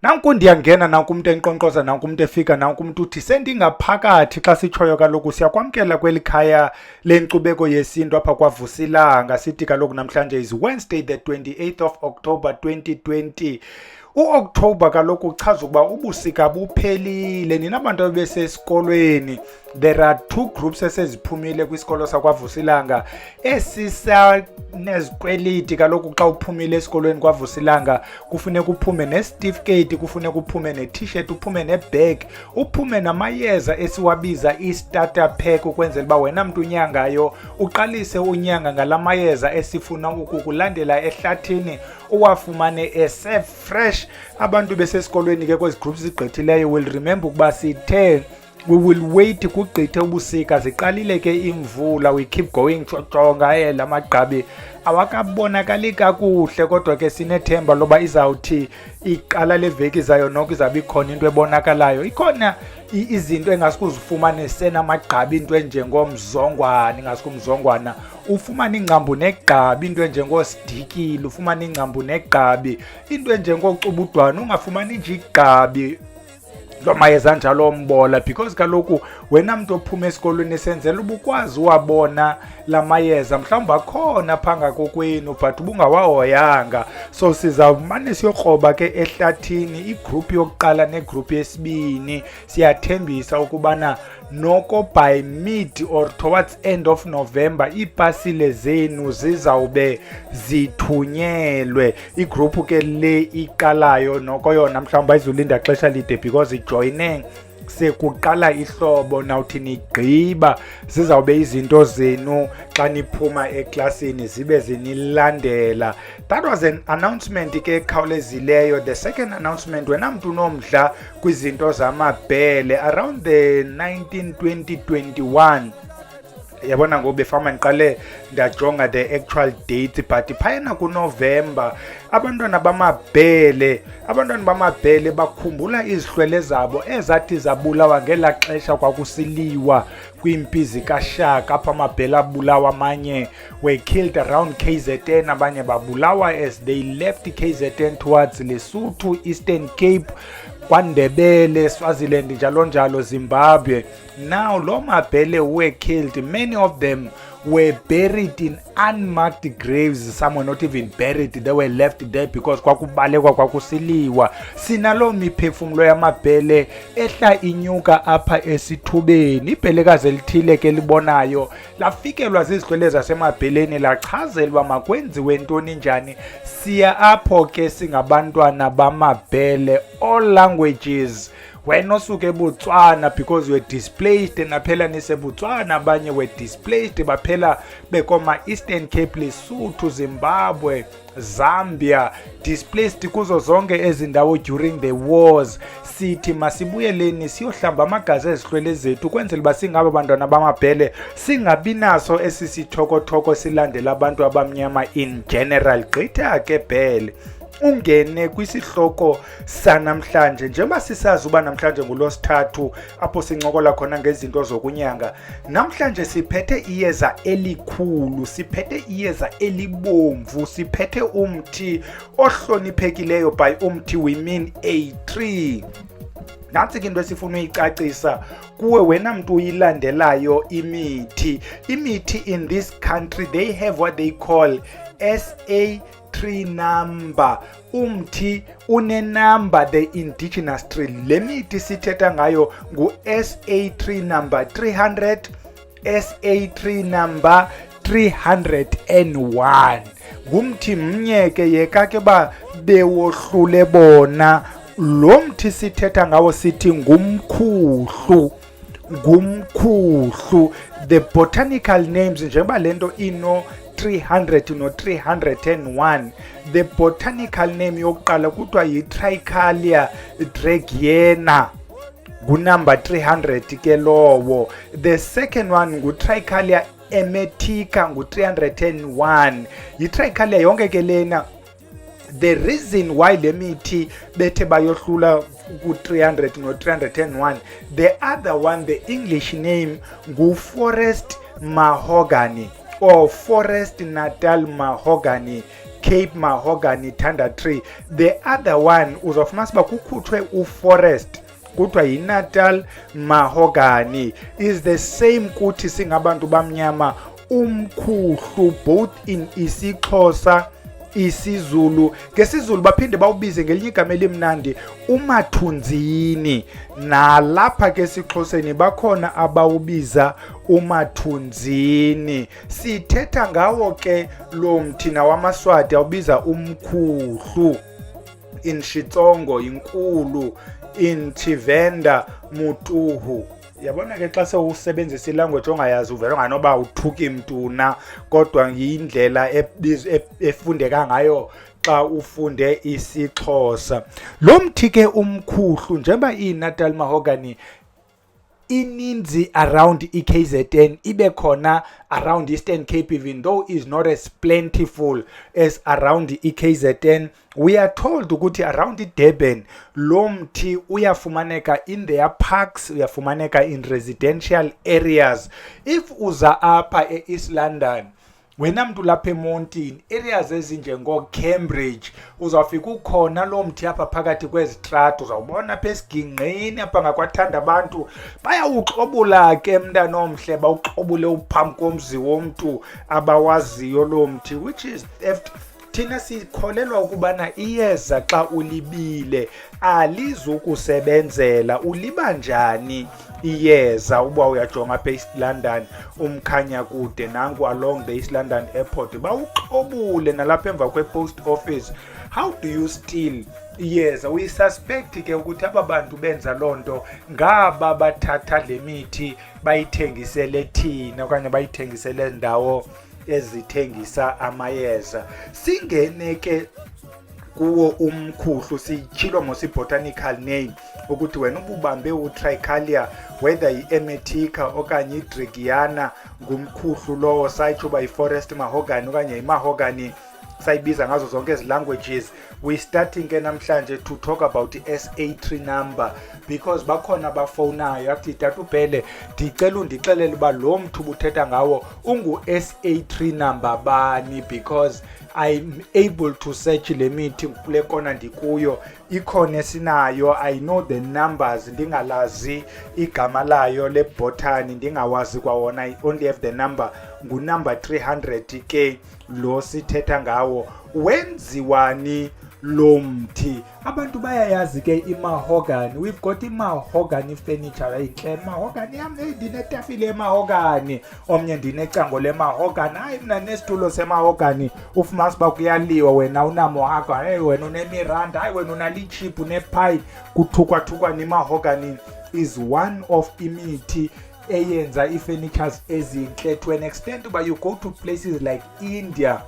Nanku ndiyangena nanku umuntu enkqonkqoza nanku umuntu efika nanku umuntu uthi sendingaphakathi xa sitshoyo kaloku siyakwamkela kweli khaya lenkcubeko yesintu apha kwaVusilanga. Sithi kaloku namhlanje is Wednesday the 28th of October 2020. U-October kaloku uchaza ukuba ubusika buphelile. Nina abantu abesesikolweni, there are two groups eseziphumile kwisikolo sakwaVusilanga esisanezikweliti. Kaloku xa uphumile esikolweni kwaVusilanga kufuneka uphume nesitifiketi, kufuneka uphume ne-t-shirt, uphume nebag, uphume namayeza esiwabiza i-starter pack, ukwenzela uba wena mntu unyangayo uqalise unyanga ngala mayeza esifuna ukukulandela ehlathini uwafumane ese-fresh. Abantu besesikolweni ke kwezi groups zigqithileyo will remember ukuba sithe we will wait kugqithe ubusika, ziqalile ke imvula, we keep going jonga la magqabi awakabonakali kakuhle, kodwa ke sinethemba loba izawuthi iqala leveki zayo noko izabe ikhona into ebonakalayo. Ikhona izinto engasikuzifumane senamagqabi, into enjengomzongwana, ingasikumzongwana ufumana ingcambu negqabi, into enjengosidikile ufumana ingcambu negqabi, into enjengocubudwana ungafumani nje igqabi lo mayeza njalo ombola, because kaloku wena mntu ophuma esikolweni esenzela ubukwazi uwabona la mayeza mhlawumbi akhona phanga kokwenu but ubungawahoyanga. So sizawumane siyokroba ke ehlathini igroup yokuqala negroup yesibini. Siyathembisa ukubana noko by mid or towards end of November iipasile zenu zizawube zithunyelwe. Igroup ke le iqalayo noko yona mhlawumbi ayizulinda xesha lide because ijoyine sekuqala ihlobo, nawuthi nigqiba zizawube izinto zenu xa niphuma eklasini zibe zinilandela. That was an announcement ke ekhawulezileyo. The second announcement, wena mntu unomdla kwizinto zamabhele, around the 1920-21 yabona ngoku befama ndiqale ndajonga the actual date, but phayana kuNovember abantwana bamabhele bakhumbula izihlwele zabo ezathi zabulawa ngela xesha kwakusiliwa kwiimpi zikaShaka. Apha amabhele abulawa, amanye were killed around KZN, abanye babulawa as they left KZN towards Lesotho, Eastern Cape, KwaNdebele, Swaziland, njalo njalo, Zimbabwe. Now lo mabhele were killed, many of them were buried in unmarked graves. Some were not even buried, they were left there because kwakubalekwa, kwakusiliwa. Sinalo miphefumulo yamabhele ehla inyuka apha esithubeni. Ibhelekazi elithile ke libonayo lafikelwa zizihlwele zasemabheleni lachazelwa makwenziwe ntoni njani. Siya apho ke singabantwana bamabhele, all languages. Wena osuke eBotswana because you were displaced, naphela niseBotswana, abanye were displaced baphela bekoma Eastern Cape, Lesotho, Zimbabwe, Zambia, displaced kuzo zonke ezindawo during the wars. Sithi masibuyeleni siyohlamba amagazi ezihlwele zethu kwenzela uba singaba bantwana bamabhele singabi naso esisithoko silandela abantu abamnyama in general. Gqitha ke bhele ungene kwisihloko sanamhlanje. Njengoba sisazi uba namhlanje ngolosithathu apho sincokola khona ngezinto zokunyanga, namhlanje siphethe iyeza elikhulu, siphethe iyeza elibomvu, siphethe umthi ohloniphekileyo. By umthi we mean a tree. Nantsi ke into esifuna uyicacisa kuwe wena mntu uyilandelayo imithi. Imithi in this country, they have what they call SA tree number. Umthi unenumber, the indigenous tree. Le mithi sithetha ngayo ngu SA tree number 300, SA tree number 301. Ngumthi mnye ke yeka ke ba bewohlule bona. Lo mthi sithetha ngawo sithi ngumkhuhlu. Ngumkhuhlu. The botanical names, njengoba lento ino 300 no 301, the botanical name yokuqala kuthiwa yi-Tricalia dregiana, ngunumber 300 ke lowo. The second one ngu-Tricalia emetica, ngu-301. Yi-Tricalia yonke ke lena. The reason why le mithi bethe bayohlula ku-300 no 301, the other one, the English name ngu-forest mahogany or forest natal mahogany. Cape mahogany thunder tree. The other one uzofumana siba kukhutshwe uforest kuthiwa yi-Natal mahogany. Is the same kuthi singabantu bamnyama Umkhuhlu, both in isiXhosa isiZulu. NgesiZulu baphinde bawubize ngelinye igama elimnandi umathunzini, nalapha ke esixhoseni bakhona abawubiza umathunzini. Sithetha ngawo ke lo mthi nawamaswati awubiza umkhuhlu, in Xitsongo inkulu, in Tshivenda mutuhu. Yabona ke xa sewusebenzisa ilanguage ongayazi uvela unganoba uthuki mntuna, kodwa yindlela efundeka ngayo xa ufunde isiXhosa. Lo mthi ke umkhuhlu njengoba iyi-Natal mahogany ininzi around i-KZN, ibe khona around Eastern Cape, even though is not as plentiful as around i-KZN. We are told ukuthi around i-Durban lo mthi uyafumaneka in their parks, uyafumaneka in residential areas. If uza apha e-East London, wena mntu lapha eMountain areas ezinjengo-Cambridge, uzawufika ukhona lo mthi apha phakathi kwezitrato, uzawubona apha esigingqini apha ngakwathanda abantu bayawuxobula ke mntana omhle, bawuxobule uphambi komzi womntu abawaziyo lo mthi, which is theft. Thina sikholelwa ukubana iyeza xa ulibile alizukusebenzela. Uliba njani iyeza uba uyajonga apha e-East London umkhanya kude nangu along the East London airport bawuxobule nalapha emva kwe-post office? How do you steal iyeza? We suspect ke ukuthi aba bantu benza loo nto ngaba bathatha le mithi bayithengisele thina okanye bayithengisele ndawo ezithengisa amayeza. Singene ke kuwo umkhuhlu, siyitshilo ngosibotanical name ukuthi wena ububambe utrichalia, whether yi-emetica okanye idregiana, ngumkhuhlu lowo. Sayitsho uba yi-forest mahogany okanye yi-mahogany, sayibiza ngazo zonke ezi languages. We starting ke namhlanje to talk about SA tree number, because bakhona bafowunayo athi tata uBhele ndicela undixelele uba lo mthi ubuthetha ngawo ungu-SA tree number bani, because I'm able to search le mithi kule kona ndikuyo, ikhona esinayo, I know the numbers, ndingalazi igama layo le botany, ndingawazi kwawona, I only have the number, ngunumber 300 ke lo sithetha ngawo. Wenziwani lo mthi? Abantu bayayazi ke imahogany. We've got imahogany furniture, inhle mahogany yam, ndinetafile emahogany, omnye ndinecango lemahogany, hayi mna nesitulo semahogany. Ufumana uba kuyaliwa, wena unamohaga, hayi wena unemiranda, hayi wena unalichip nepine. Kuthukwa nemahogany is one of imithi eyenza i-furnitures ezinhle, to an extent uba you go to places like India,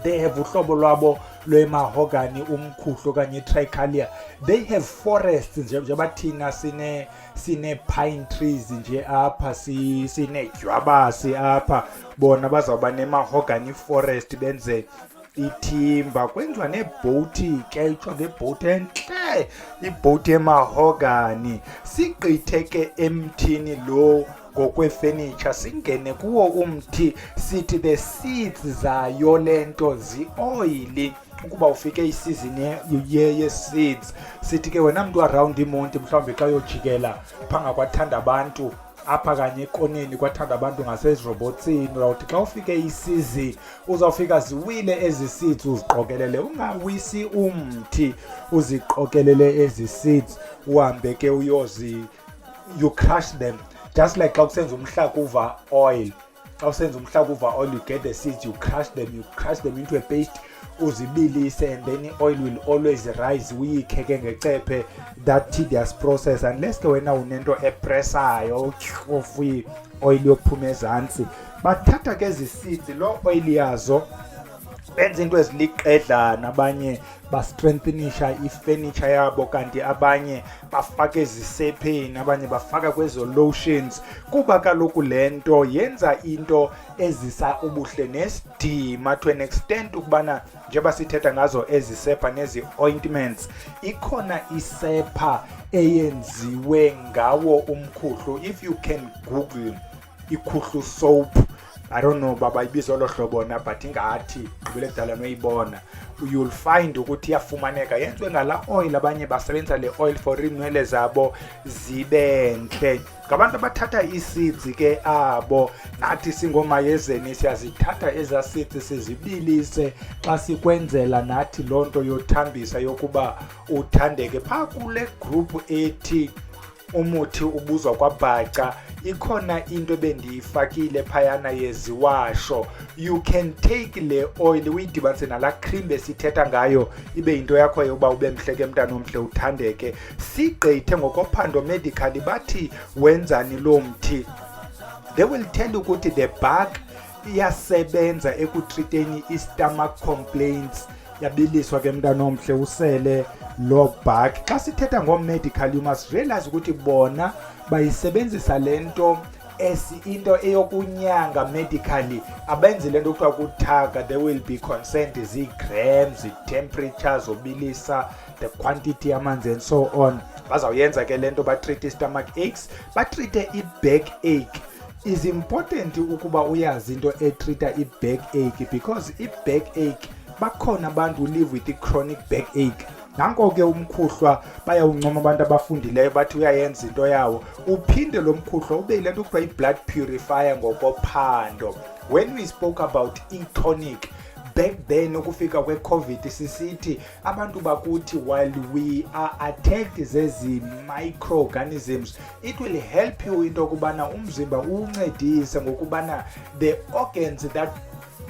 they have uhlobo lwabo lwemahogany umkhuhlu okanye trichalia. They have forests njengoba thina sine pine trees nje apha, sine dywabasi apha, bona bazawuba nemahogany forest benze itimba. Kwenziwa nebhoti ke, itsho ngebhoti entle, ibhoti emahogany. Sigqithe ke emthini lo ngokwe-furniture, singene kuwo umthi, sithi the seeds zayo lento zi-oily. Ukuba ufike isizini ye-seeds, sithi ke wena mntu around imonti mhlawumbi xa uyojikela phanga kwathanda abantu apha kanye ekoneni kwathanda abantu ngasezirobhotsini, uzawuthi xa ufike isizini uzawufika ziwile ezi seeds, uziqokelele. Ungawisi umthi, uziqokelele ezi seeds, uhambe ke you crush them, just like xa kusenza umhlakuva oil. Xa usenza umhlakuva oil, you get the seeds, you crush them into a paste, uzibilise, and then oil will always rise. Uyikhe ke ngecephe, that tedious process, unless ke wena unento epressayo of oil yokuphuma ezantsi. Bathatha ke ezi seeds, lo oil yazo benza into eziliqedlana, abanye bastrengthenisha i-furniture yabo, kanti abanye bafaka ezisepheni, abanye bafaka kwezo lotions, kuba kaloku le nto yenza into ezisa ubuhle nesidima, to an extent ukubana njengoba sithetha ngazo ezisepha nezi ointments, ikhona isepha eyenziwe ngawo umkhuhlu. If you can Google ikhuhlu soap, I don't know baba ibizo lo hlobo na, but ingathi gqibile kudala noyibona, you'll find ukuthi iyafumaneka yenziwe ngala oil. Abanye basebenzisa le oil for inwele zabo zibenhle. Ngabantu abathatha i-seeds ke abo, nathi singomayezeni siyazithatha eza seeds sizibilise xa sikwenzela nathi lonto yothambisa yokuba uthandeke. Pha kule group ethi umuthi ubuzwa kwaBhaca ikhona into bendiyifakile phayana yeziwasho. You can take le oil uyidibanise nala cream besithetha ngayo ibe into yakho yokuba ube mhle ke mntana omhle uthandeke. Sigqithe ngokophando medically bathi wenzani lo mthi. They will tell you ukuthi the bark iyasebenza ekutreateni i-stomach complaints. Yabiliswa ke mntana omhle usele lo bark. Xa sithetha ngomedical you must realize ukuthi bona bayisebenzisa lento into eyokunyanga medically. Abenzi lento kuthiwa kuthaga. They will be concerned zi-grams, temperatures, obilisa, the quantity amanzi and so on. Bazawuyenza ke lento batreat stomach aches, batreat i-back ache. Is important ukuba uyazi into etreata i-back ache because i-back ache bakhona abantu who live with i-chronic backache. Nanko ke umkhuhlwa bayawuncoma abantu abafundileyo bathi uyayenza into yawo. Uphinde lo mkhuhlwa ube yile nto kuthiwa i-blood purifier ngokophando. When we spoke about e-tonic back then ukufika kwe-COVID sisithi abantu bakuthi while we are attacked zezi microorganisms, it will help you into kubana umzimba uncedise ngokubana the organs that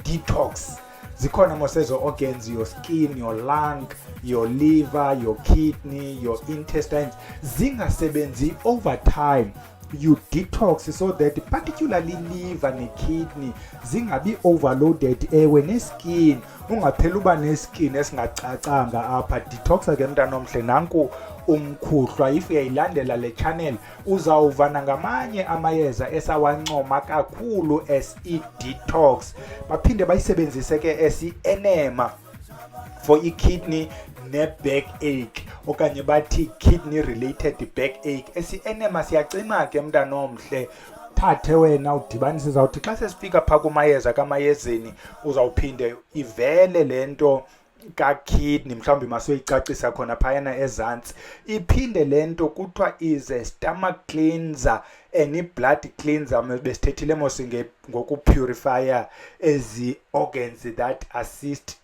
detox. Zikhona mosezo organs, your skin, your lung, your liver, your kidney, your intestines, zingasebenzi over time. You detox so that particularly liver ne kidney zingabi overloaded. Ewe neskin ungaphela uba neskin esingacacanga apha. Detox ke mntana omhle. Nanku umkhuhlwa. If uyayilandela le channel uzawuvana ngamanye amayeza esawancoma kakhulu as i-detox. Baphinde bayisebenzise ke as i-enema for i-kidney ne-back ache okanye bathi kidney related backache. Esi-enema siyacima ke mntana omhle. Thathe wena udibanise zawuthi xa sesifika phaa kumayeza kamayezeni uzawuphinde ivele lento ka-kidney mhlawumbi masoyicacisa khona phayana ezantsi. Iphinde lento kuthiwa is a stomach cleanser and i-blood cleanser. Besithethile mos ngokupurifier ezi organs that assist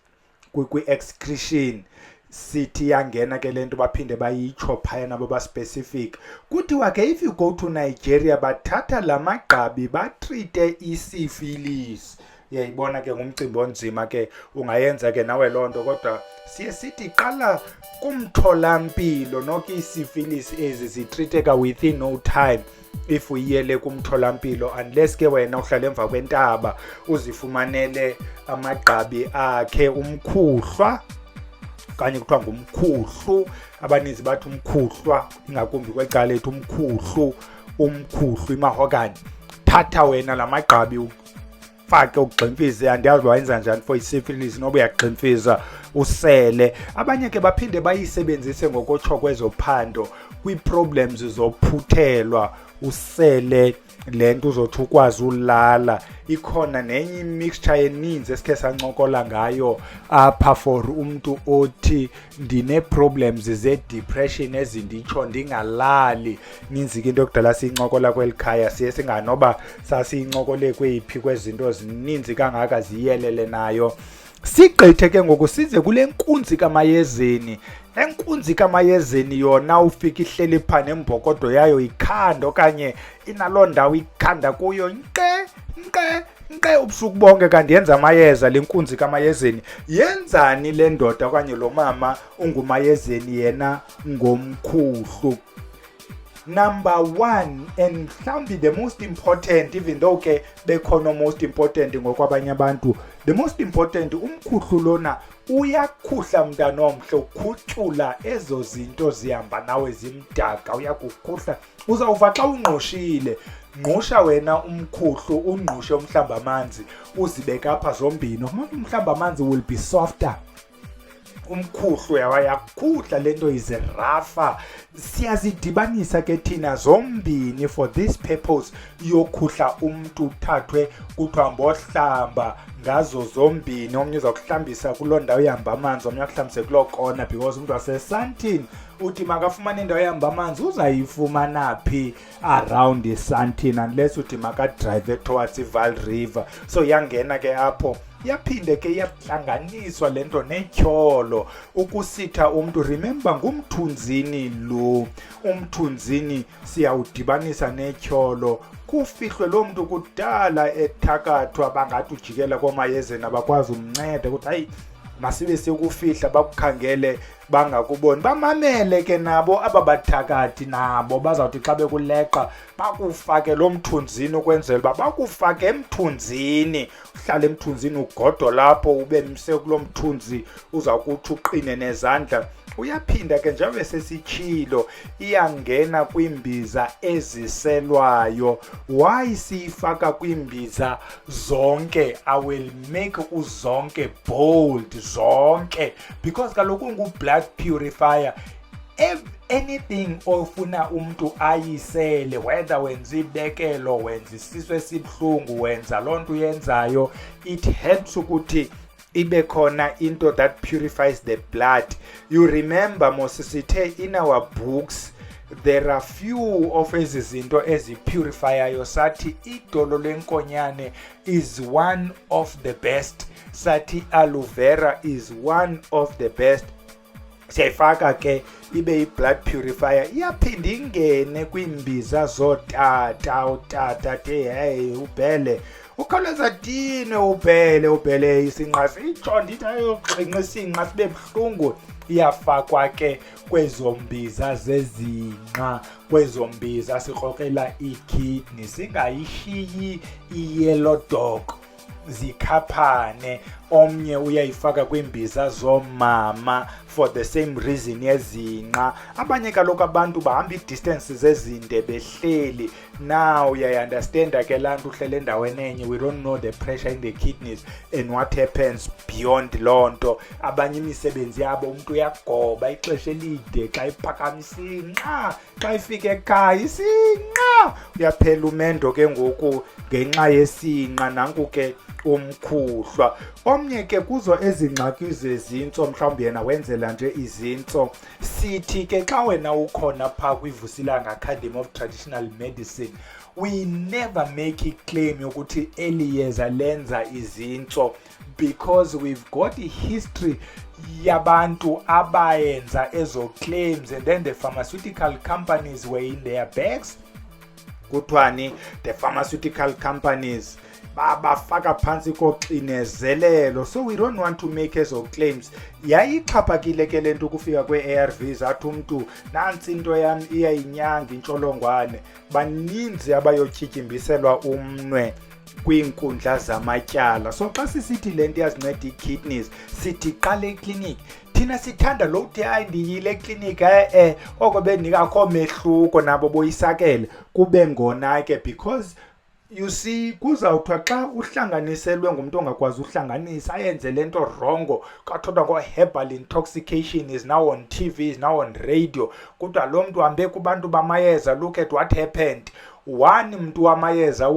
kwi-excretion. Sithi yangena ke lento baphinde bayitsho phaya nabo ba-specific. Kuthiwa ke if you go to Nigeria bathatha lamagqabi batreate i-syphilis. Yayibona ke ngumcimbi onzima ke ungayenza ke nawe lonto, kodwa siye sithi qala kumtholampilo nokho i-syphilis ezi zitreateka within no time if uyele kumtholampilo, unless ke wena uhlala emva kwentaba uzifumanele amagqabi akhe. Umkhuhlwa kanye kuthiwa ngumkhuhlu, abaninzi bathi umkhuhlwa, ingakumbi kwecala lethu umkhuhlu imahokanye. Thatha wena lamagqabi ufake ugximfize. Andiyazi wayenza njani for i-syphilis noba uyagximfiza usele. Abanye ke baphinde bayisebenzise ngokotsho kwezophando kwi-problems zophuthelwa usele lento uzothi ukwazi ulala. Ikhona nenye imixture eninzi esikhe sancokola ngayo apha for umuntu othi ndine-problems ze-depression ezinditsho ndingalali. Ninzi ke into yokudala siyincokola kweli khaya siye singanoba sasiyincokole kweyiphi kwezinto zininzi kangaka ziyelele nayo. Sigqithe ke ngoku size kule nkunzi kamayezeni. Enkunzi kamayezeni yona ufika ihleli pha nembokodo yayo ikhanda okanye inaloo ndawo ikhanda kuyo nqe ubusuku bonke kanti yenza amayeza. Le nkunzi kamayezeni yenzani le ndoda okanye lo mama ungumayezeni yena ngomkhuhlu? Number one, and mhlawumbi the most important, even though ke bekhona most important ngokwabanye abantu, the most important, umkhuhlu lona uyakhuhla mntana omhle. Ukhucula ezo zinto zihamba nawe zimdaka, uyakukhuhla. Uzawuva xa ungqoshile, ngqusha wena umkhuhlu, ungqushe umhlamba amanzi, uzibeka apha zombini. Umhlamba amanzi will be softer Umkhuhlu yakhudla lento izirafa, siyazidibanisa ke thina zombini for this purpose yokhuhla umntu uthathwe kuthiwa mbohlamba ngazo zombini. Omnye uza kuhlambisa kuloo ndawo ihamba amanzi, omnye akuhlambise kuloo kona, because umntu wasesantini uthi makafumane indawo ehamba amanzi uzayifumana phi around isantini unless uthi makadrive towards iVaal River. So yangena ke apho, yaphinde ke yahlanganiswa lento netyholo ukusitha umntu. Remember ngumthunzini lo, umthunzini siyawudibanisa netyholo kufihlwe lo mntu kudala ethakathwa bangathi ujikela komayezeni abakwazi umnceda ukuthi hayi masibe sekufihla bakukhangele bangakuboni. Bamamele ke nabo aba bathakathi, nabo bazawuthi xa bekuleqa bakufake lo mthunzini ukwenzela uba bakufake emthunzini, uhlale emthunzini ugodo lapho ube mse kulo mthunzi uzawukuthi uqine nezandla. Uyaphinda ke njengoba sesitshilo iyangena kwimbiza eziselwayo. Why siyifaka kwimbiza zonke? I will make uzonke bold, zonke, because kaloku ngu-blood purifier. Anything ofuna umntu ayisele, whether wenza ibekelo, wenza isisu esibuhlungu, wenza loo nto uyenzayo, it helps ukuthi ibe khona into that purifies the blood. You remember mosisithe in our books there are few of ezi zinto ezipurifiayo. Sathi idolo lenkonyane is one of the best, sathi aloe vera is one of the best. Siyayifaka ke ibe i-blood purifier. Iyaphinda ingene kwimbiza zootata, utata te hey ubhele ukhawuleza dine ubhele isinqa sitsho ndithi ayoxinqa isinqa sibe buhlungu. Iyafakwa ke kwezo mbiza zezinqa, kwezo mbiza sikrokela ikidney, singayishiyi iyellow dog zikhaphane. Omnye uyayifaka kwimbiza zomama for the same reason yezinqa. Abanye kaloku abantu bahamba i-distances ezinde behleli. Now uyayi-understanda ke laa nto uhlele endaweni enye. We don't know the pressure in the kidneys and what happens beyond loo nto. Abanye imisebenzi yabo umntu uyagoba ixesha elide xa iphakamisa isinqa, xa ifika ekhaya isinqa uyaphela umendo ke ngoku ngenxa yesinqa. Nanku ke umkhuhlwa. Omnye ke kuzo ezingxaki zezintso, mhlawumbi yena wenzela nje izintso. Sithi ke xa wena ukhona phaa kwiVusilanga Academy of Traditional Medicine, we never make a claim yokuthi eli yeza lenza izintso, because we've got a history yabantu abayenza ezo claims, and then the pharmaceutical companies were in their bags. Kuthiwani the pharmaceutical companies babafaka phansi koxinezelelo. So we don't want to make ezo claims. Yayixhaphakile ke lento ukufika kwe-ARVs, athi umntu nantsi into yam iyayinyanga intsholongwane. Baninzi abayotyityimbisela umnwe kwiinkundla zamatyala. So xa sisithi le nto iyazinceda ii-kidneys, sithi qale ekliniki. Thina sithanda lo uthi hayi ndiyile ekliniki oko bendingakho mehluko, nabo boyisakele kube ngona ke, because you see kuzawuthiwa xa uhlanganiselwe ngumntu ongakwazi uhlanganisa ayenze lento rongo, kathoda ngo-herbal intoxication is now on TV, is now on radio. Kuthiwa lo mntu hambe kubantu bamayeza, look at what happened. One mntu wamayeza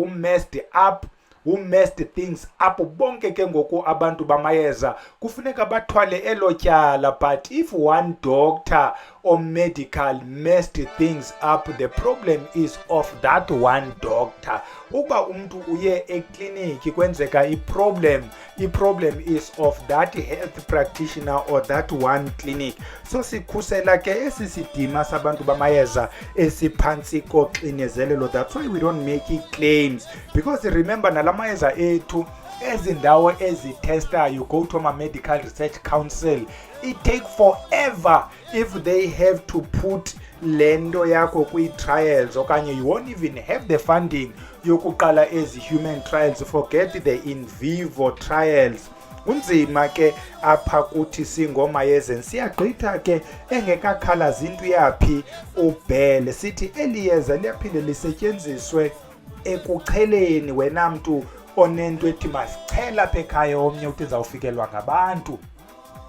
messed things up. Bonke ke ngoku abantu bamayeza kufuneka bathwale elo tyala. But if one doctor or medical messed things up, the problem is of that one doctor. Uba umntu uye ekliniki kwenzeka i-problem is of that health practitioner or that one clinic. So sikhusela ke esi sidima sabantu bamayeza esiphantsi koxinezelelo. That's why we don't make claims, because remember nalamayeza ethu ezi ndawo ezitesta, you go to my medical research council, it take forever if they have to put lendo yakho kwi-trials, okanye you won't even have the funding yokuqala ezi human trials, forget the in vivo trials. Unzima ke apha kuthi singomayezeni siyagqitha ke engekakhalazi into yaphi ubhele. Sithi eliyeza liyaphinde lisetyenziswe ekucheleni. Wena mntu onento ethi masichela apha ekhaya, omnye uthi zawufikelwa ngabantu,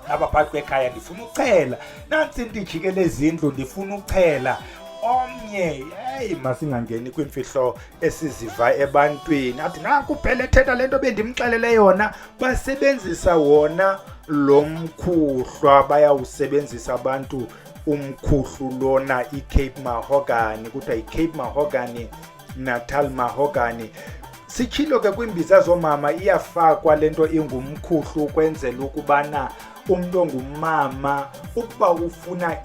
apha phakathi kwekhaya ndifuna ukuchela, nantsi ndijikeleza indlu ndifuna ukuchela. Omnye hey masingangeni kwimfihlo esiziva ebantwini athi nakuphela ethetha lento bendimxelele yona. Basebenzisa wona lo mkhuhlwa, bayawusebenzisa abantu umkhuhlu lona, i-Cape Mahogany, kuthiwa i-Cape Mahogany, Natal Mahogany. Sitshilo ke kwimbiza zomama iyafakwa lento ingumkhuhlu ukwenzela ukubana umuntu ongumama ukuba ufuna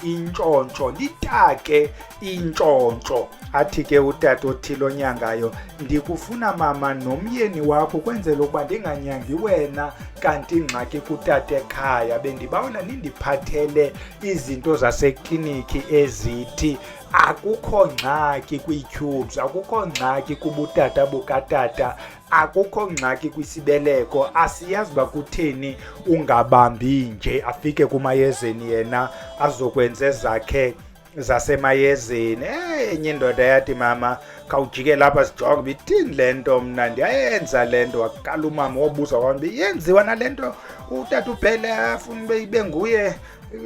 intshontsho litake intshontsho. Athi ke utata othile onyangayo, ndikufuna mama nomyeni wakho kwenzela ukuba ndinganyangi wena kanti ingxaki kutata ekhaya. Bendibawela nindiphathele izinto zasekliniki ezithi akukho ngxaki kwii-tubes, akukho ngxaki kubutata bukatata, akukho ngxaki kwisibeleko. Asiyazi uba kutheni ungabambi nje afike kumayezeni yena azokwenza ezakhe zasemayezeni. Enye indoda yathi mama khawujike lapha sijonge uba ithini le nto, mna ndiyayenza le nto. Wakala umama wobuza kwami yenziwa nale nto utata uBhele afuna ibe nguye,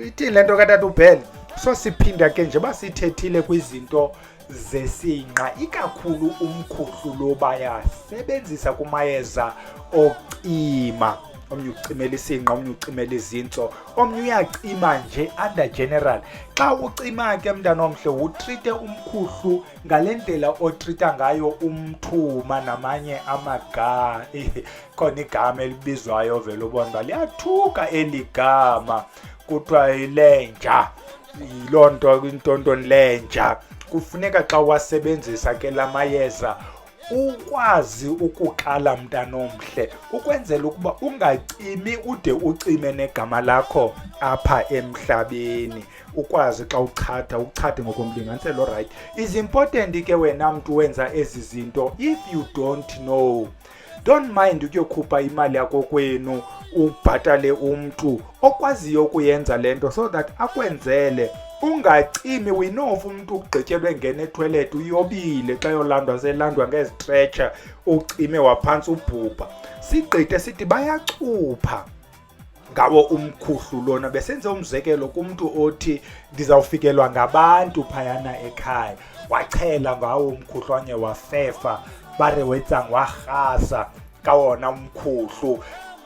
ithini le nto katata uBhele. So siphinda ke nje basithethile kwizinto zesinqa, ikakhulu umkhuhlu lo bayasebenzisa kumayeza ocima. Omnye ucimela isinqa, omnye ucimela izintso, omnye uyacima nje under general. Xa ucima ke mntana omhle utrite umkhuhlu ngale ndlela otrita ngayo umthuma namanye khona igama elibizwayo vele ubona uba liyathuka eli gama, kuthiwa yilenja. Yiloo nto intontoni lenja. Kufuneka xa wasebenzisa ke la mayeza ukwazi ukukala mntana omhle, ukwenzela ukuba ungacimi ude ucime negama lakho apha emhlabeni. Ukwazi xa uchathe ngokomlinganiselo. Alright, is important ke wena mntu wenza ezi zinto, if you don't know, don't mind ukuyokhupha imali yakho kwenu ubhatale umntu okwaziyo ukuyenza lento so that akwenzele ungacimi. We know of umntu ugqityelwe ngene etoilet uyobile, xa yolandwa selandwa ngezitretcher ucime waphantsi ubhubha. Sigqithe sithi bayacupha ngawo umkhuhlu lona. Besenze umzekelo kumntu othi ndizawufikelwa ngabantu phayana ekhaya, wachela ngawo umkhuhlu anye wafefa bare wetsang warhasa kawona umkhuhlu.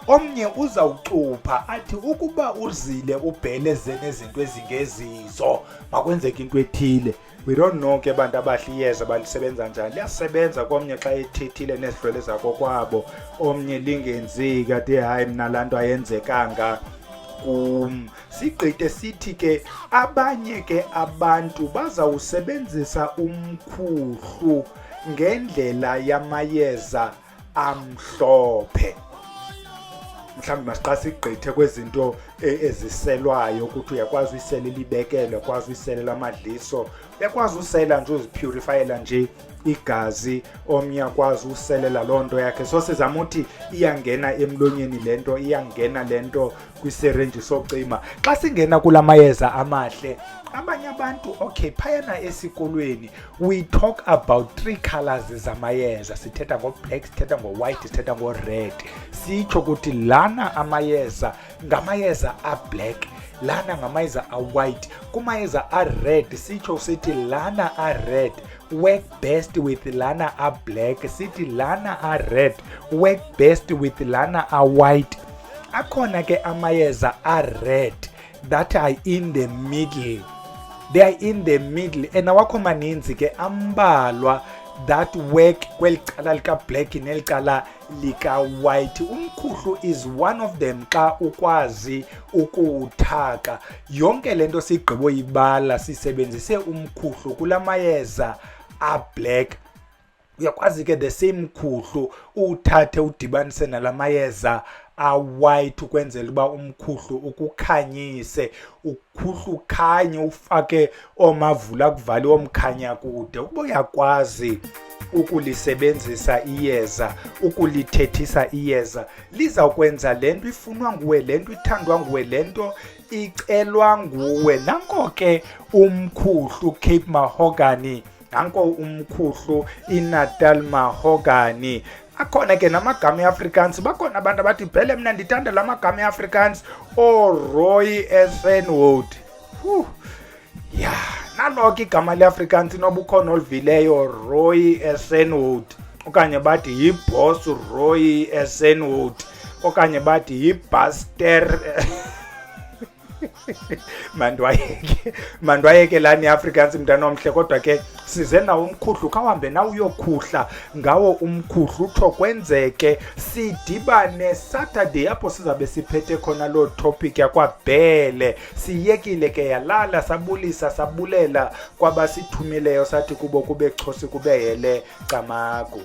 Omnye uzawucupha athi ukuba uzile uBhele zenezinto ezingezizo makwenzeka into ethile. We don't know ke abantu abahle iyeza balisebenza njani. Liyasebenza komnye xa ethethile nezihlwele zakho kwabo, omnye lingenzeki athi hayi mna laa nto ayenzekanga kum. Sigqithe sithi ke abanye ke abantu bazawusebenzisa umkhuhlu ngendlela yamayeza amhlophe. Mhlawumbi masixa sigqithe kwezinto eziselwayo ukuthi uyakwazi uyisela libekele, uyakwazi uyisela amadliso, uyakwazi usela nje uzipurifyela nje igazi, omnye akwazi uselela loo nto yakhe. So sizama uthi iyangena emlonyeni lento, iyangena lento kwiserenji socima. Xa singena kula mayeza amahle, abanye abantu okay phayana esikolweni we talk about 3 colors zamayeza. Sithetha ngo-black, sithetha ngo-white, sithetha ngo-red. Sitsho ukuthi lana amayeza ngamayeza a-black, lana ngamayeza a-white. Kumayeza a-red sitsho sithi lana a-red work best with lana a-black, sithi lana a-red work best with lana a-white. Akhona ke amayeza a-red that are in the middle, they are in the middle, and awakho maninzi ke ambalwa that work kweli cala lika-black neli cala lika-white. Umkhuhlu is one of them xa ukwazi ukuwuthaka. Yonke le nto sigqibo ibala sisebenzise umkhuhlu kula mayeza a-black. Uyakwazi ke the same mkhuhlu uthathe udibanise nala mayeza a-white ukwenzela uba umkhuhlu ukukhanyise, ukhuhlu ukhanye, ufake omavula kuvali omkhanya kude. Ukuba uyakwazi ukulisebenzisa iyeza, ukulithethisa iyeza, lizawukwenza le nto ifunwa nguwe, le nto ithandwa nguwe, le nto icelwa nguwe. Nanko ke umkhuhlu Cape Mahogany, nanko umkhuhlu iNatal Mahogany. akhona ke namagama eAfrikaans, bakhona abantu abathi phele mna ndithanda la magama eAfrikaans, Roy Esenwood. Ya, nalo ke igama leAfrikaans noba ukhona olivileyo, Roy Esenwood, okanye bathi yiboss Roy Esenwood, okanye bathi yibuster. mandwayeke lani eAfrikaans mntana omhle, kodwa ke size nawo Umkhuhlu, khahambe nawe uyokhuhla ngawo Umkhuhlu, utho kwenzeke sidibane Saturday apho sizabe siphethe khona lo topic yakwabhele. Siyekile ke yalala, sabulisa sabulela kwabasithumileyo, sathi kubo kube chosi kube hele camagu.